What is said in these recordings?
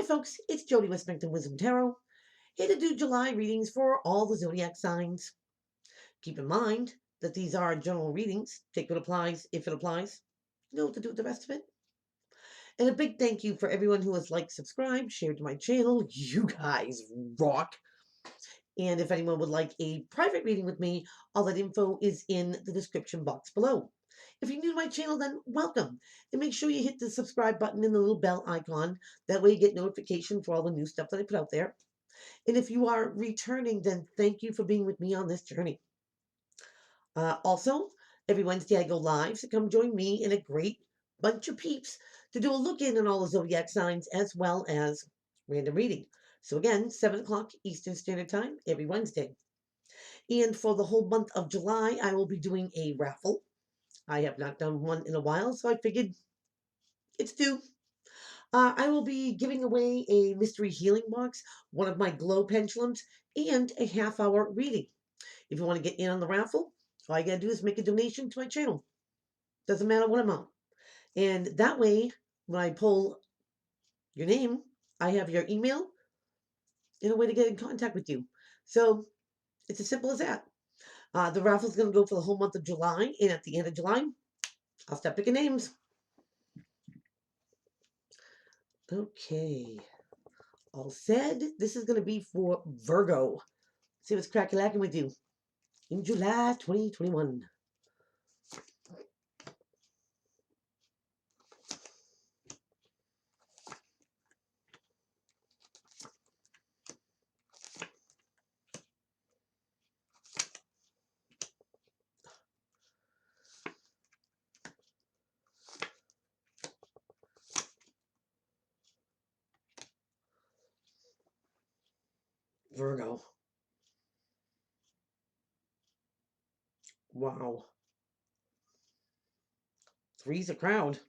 folks, it's Jody with Spectrum Wisdom Tarot, here to do July readings for all the zodiac signs. Keep in mind that these are general readings. Take what applies if it applies. You know what to do with the rest of it. And a big thank you for everyone who has liked, subscribed, shared my channel. You guys rock. And if anyone would like a private reading with me, all that info is in the description box below. If you're new to my channel, then welcome. And make sure you hit the subscribe button and the little bell icon. That way you get notification for all the new stuff that I put out there. And if you are returning, then thank you for being with me on this journey. Also, every Wednesday I go live, so come join me and a great bunch of peeps to do a look in on all the zodiac signs as well as random reading. So again, 7 o'clock Eastern Standard Time every Wednesday. And for the whole month of July, I will be doing a raffle. I have not done one in a while, so I figured it's due. I will be giving away a mystery healing box, one of my glow pendulums, and a half-hour reading. If you want to get in on the raffle, all you gotta do is make a donation to my channel. Doesn't matter what amount. And that way, when I pull your name, I have your email and a way to get in contact with you. So it's as simple as that. The raffle is going to go for the whole month of July, and at the end of July, I'll start picking names. Okay. All said, this is going to be for Virgo. See what's cracky-lacking with you in July 2021. Virgo. Wow. Three's a crowd.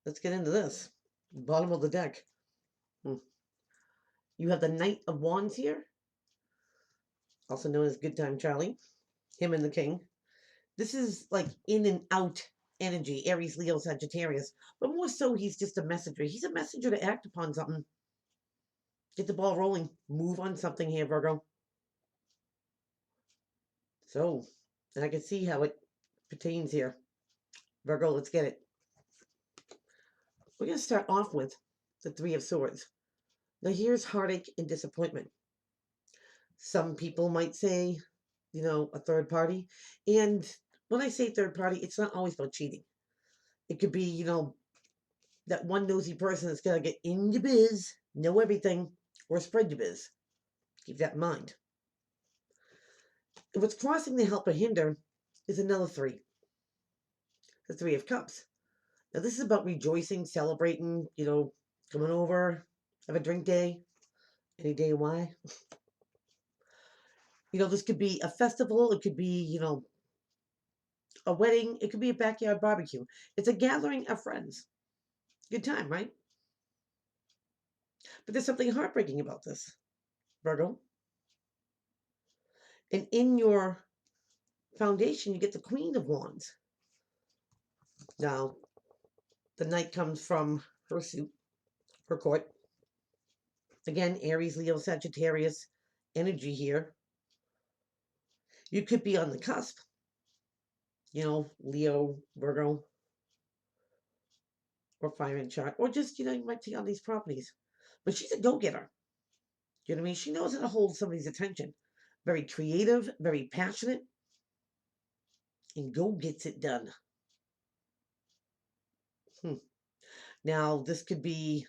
Let's get into this. Bottom of the deck. You have the Knight of Wands here, also known as Good Time Charlie. Him and the King. This is like in and out energy. Aries, Leo, Sagittarius. But more so, he's just a messenger. He's a messenger to act upon something. Get the ball rolling. Move on something here, Virgo. So, and I can see how it pertains here. Virgo, let's get it. We're going to start off with the Three of Swords. Now, here's heartache and disappointment. Some people might say, you know, a third party. And when I say third party, it's not always about cheating. It could be, you know, that one nosy person that's going to get in your biz, know everything, or spread your biz. Keep that in mind. And what's crossing the help or hinder is another three. The Three of Cups. Now, this is about rejoicing, celebrating, you know, coming over, have a drink day, any day why. You know, this could be a festival. It could be, you know, a wedding. It could be a backyard barbecue. It's a gathering of friends. Good time, right? But there's something heartbreaking about this, Virgo. And in your foundation, you get the Queen of Wands. Now, the Knight comes from her suit, her court. Again, Aries, Leo, Sagittarius energy here. You could be on the cusp. You know, Leo, Virgo, or fire in chart. Or just, you know, you might take on these properties. But she's a go-getter. You know what I mean? She knows how to hold somebody's attention. Very creative, very passionate, and go gets it done. Now, this could be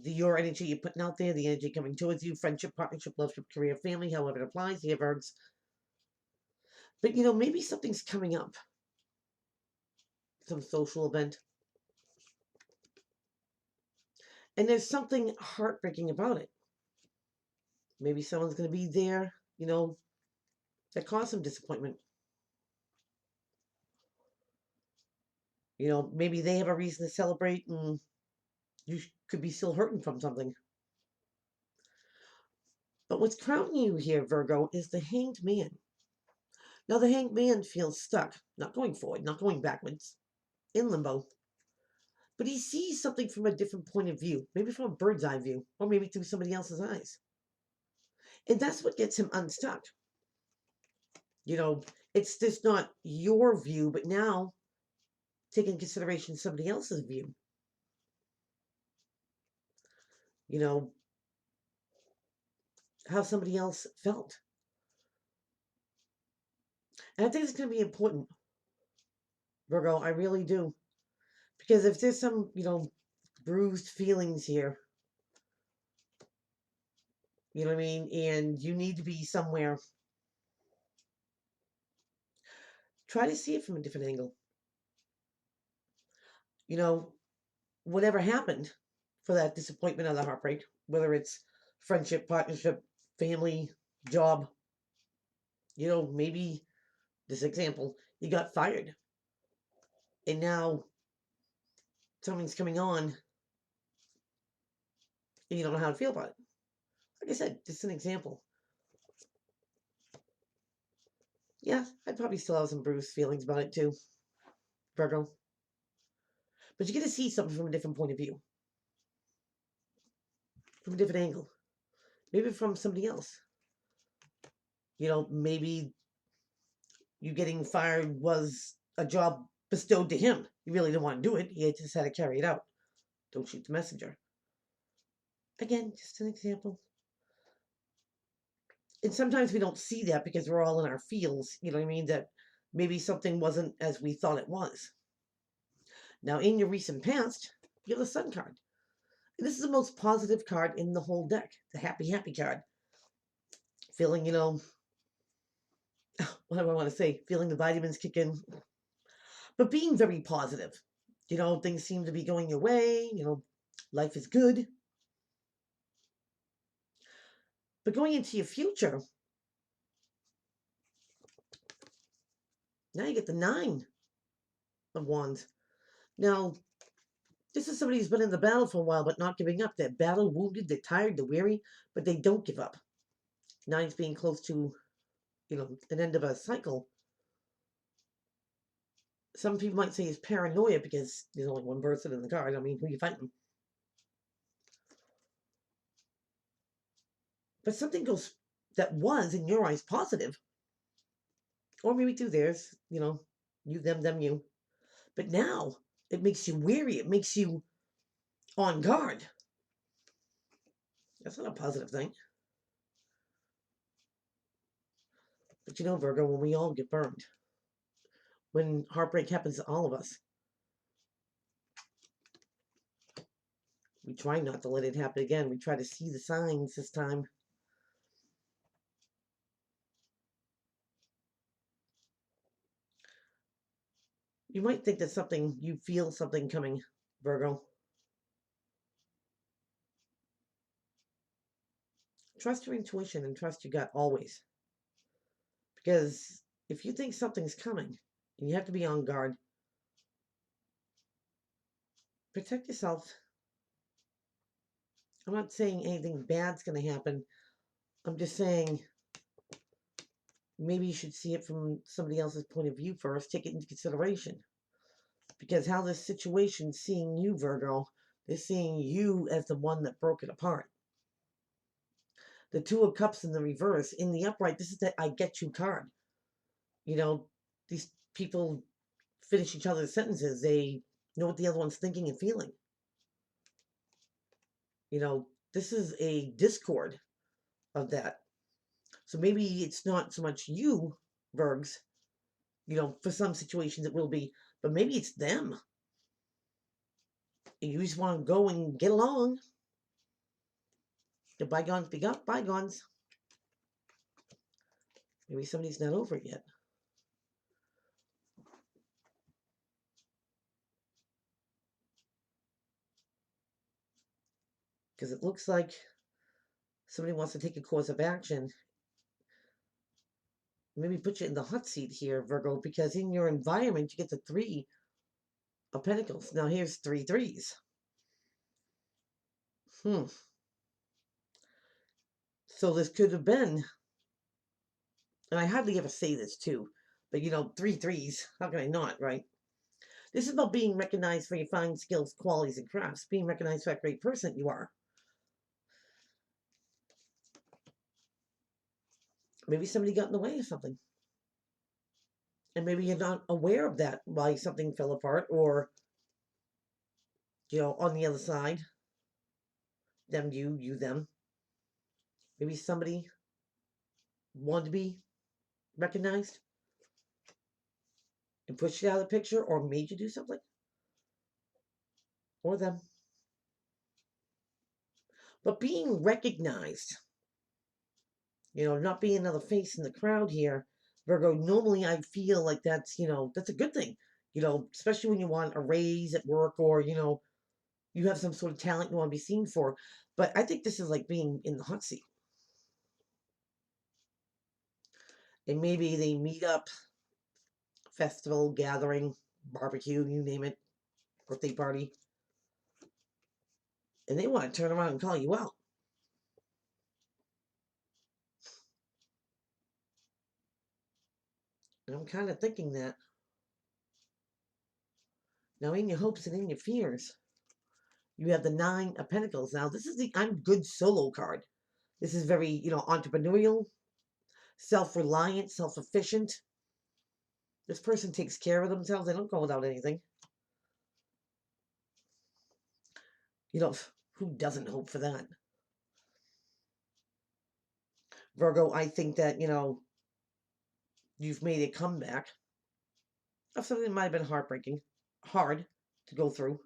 your energy you're putting out there, the energy coming towards you, friendship, partnership, love, career, family, however it applies, here, Virgs. But, you know, maybe something's coming up. Some social event. And there's something heartbreaking about it. Maybe someone's going to be there, you know, that caused some disappointment. You know, maybe they have a reason to celebrate and you could be still hurting from something. But what's crowning you here, Virgo, is the Hanged Man. Now, the Hanged Man feels stuck, not going forward, not going backwards, in limbo. but he sees something from a different point of view, maybe from a bird's eye view, or maybe through somebody else's eyes. And that's what gets him unstuck. You know, it's just not your view, but now take in consideration somebody else's view. You know, how somebody else felt. And I think it's going to be important, Virgo. I really do. Because if there's some, bruised feelings here, you know what I mean? And you need to be somewhere, try to see it from a different angle. You know, whatever happened for that disappointment or the heartbreak, whether it's friendship, partnership, family, job, maybe this example, you got fired. And now something's coming on and you don't know how to feel about it. Like I said, just an example. Yeah, I probably still have some bruised feelings about it too, Virgo. But you get to see something from a different point of view, from a different angle, maybe from somebody else. Maybe you getting fired was a job bestowed to him. He really didn't want to do it. He just had to carry it out. Don't shoot the messenger. Again, just an example. And sometimes we don't see that because we're all in our fields, you know what I mean? That maybe something wasn't as we thought it was. Now, in your recent past, you have the Sun card. And this is the most positive card in the whole deck, the happy, happy card. Feeling, what do I want to say? Feeling the vitamins kick in. But being very positive. Things seem to be going your way. Life is good. But going into your future, now you get the 9 of Wands. Now, this is somebody who's been in the battle for a while, but not giving up. They're battle wounded, they're tired, they're weary, but they don't give up. 9's being close to, an end of a cycle. Some people might say it's paranoia because there's only one person in the card. I mean, who are you fighting? But something goes that was, in your eyes, positive. Or maybe through theirs, you, them, you. But now it makes you weary. It makes you on guard. That's not a positive thing. But Virgo, when we all get burned, when heartbreak happens to all of us, we try not to let it happen again. We try to see the signs this time. You might think that you feel something coming, Virgo. Trust your intuition and trust your gut always. Because if you think something's coming, and you have to be on guard, protect yourself. I'm not saying anything bad's going to happen. I'm just saying maybe you should see it from somebody else's point of view first. Take it into consideration. Because how this situation's seeing you, Virgo, they're seeing you as the one that broke it apart. The 2 of Cups in the reverse. In the upright, this is the I get you card. These people finish each other's sentences. They know what the other one's thinking and feeling. This is a discord of that. So maybe it's not so much you, Virgs, for some situations it will be, but maybe it's them. And you just want to go and get along. The bygones be bygones. Maybe somebody's not over it yet. Because it looks like somebody wants to take a course of action. Maybe put you in the hot seat here, Virgo, because in your environment you get the 3 of Pentacles. Now here's 3 threes. So this could have been, and I hardly ever say this too, but 3 threes, how can I not, right? This is about being recognized for your fine skills, qualities, and crafts, being recognized for that great person you are. Maybe somebody got in the way of something. And maybe you're not aware of that, why something fell apart, or, on the other side, them, you, them. Maybe somebody wanted to be recognized and pushed you out of the picture, or made you do something, or them. But being recognized, not being another face in the crowd here, Virgo, normally I feel like that's a good thing, especially when you want a raise at work, or, you have some sort of talent you want to be seen for. But I think this is like being in the hot seat. And maybe they meet up, festival, gathering, barbecue, you name it, birthday party, and they want to turn around and call you out. And I'm kind of thinking that now, in your hopes and in your fears, you have the Nine of Pentacles. Now, this is the I'm good solo card. This is very, entrepreneurial, self-reliant, self-efficient. This person takes care of themselves. They don't go without anything. Who doesn't hope for that? Virgo, I think that, you've made a comeback of something that might have been heartbreaking, hard to go through.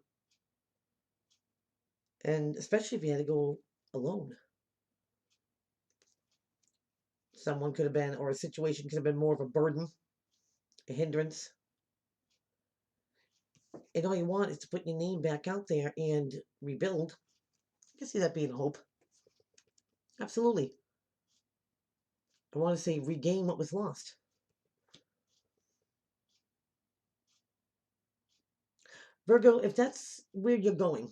And especially if you had to go alone. Someone could have been, or a situation could have been more of a burden, a hindrance. And all you want is to put your name back out there and rebuild. I can see that being a hope. Absolutely. I want to say regain what was lost. Virgo, if that's where you're going,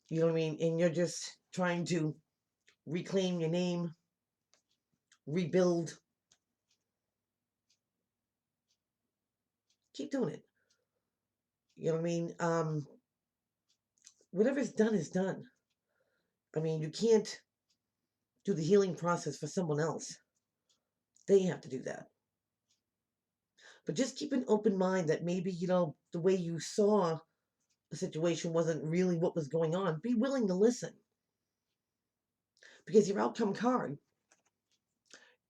you know what I mean, and you're just trying to reclaim your name, rebuild, keep doing it. You know what I mean? Whatever's done is done. I mean, you can't do the healing process for someone else. They have to do that. But just keep an open mind that maybe, the way you saw a situation wasn't really what was going on. Be willing to listen. Because your outcome card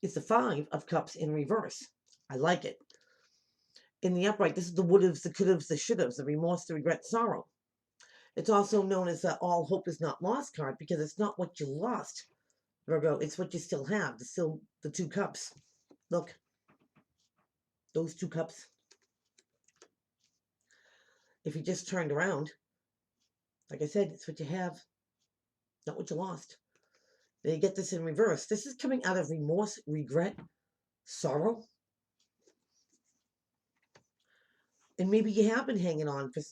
is the Five of Cups in reverse. I like it. In the upright, this is the would-haves, the could-haves, the should-haves, the remorse, the regret, sorrow. It's also known as the all hope is not lost card, because it's not what you lost, Virgo. It's what you still have. The two cups. Look. Those two cups. If you just turned around, like I said, it's what you have, not what you lost. Then you get this in reverse. This is coming out of remorse, regret, sorrow. And maybe you have been hanging on for,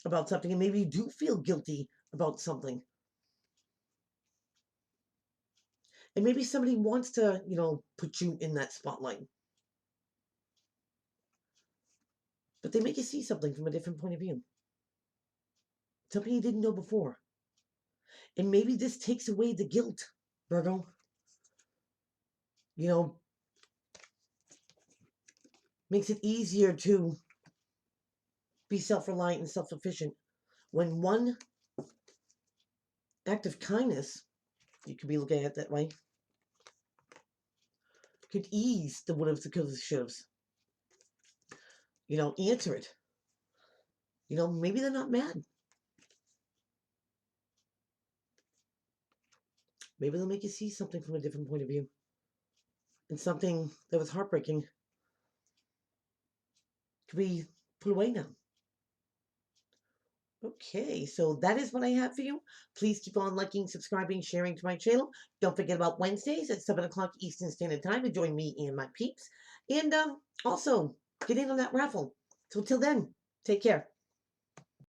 about something, and maybe you do feel guilty about something. And maybe somebody wants to, put you in that spotlight. But they make you see something from a different point of view. Something you didn't know before. And maybe this takes away the guilt, Virgo. Makes it easier to be self-reliant and self-sufficient. When one act of kindness, you could be looking at it that way, could ease the would-haves, the could-haves, should-haves. Answer it. Maybe they're not mad. Maybe they'll make you see something from a different point of view. And something that was heartbreaking could be put away now. Okay, so that is what I have for you. Please keep on liking, subscribing, sharing to my channel. Don't forget about Wednesdays at 7 o'clock Eastern Standard Time to join me and my peeps. And also, get in on that raffle. So until then, take care.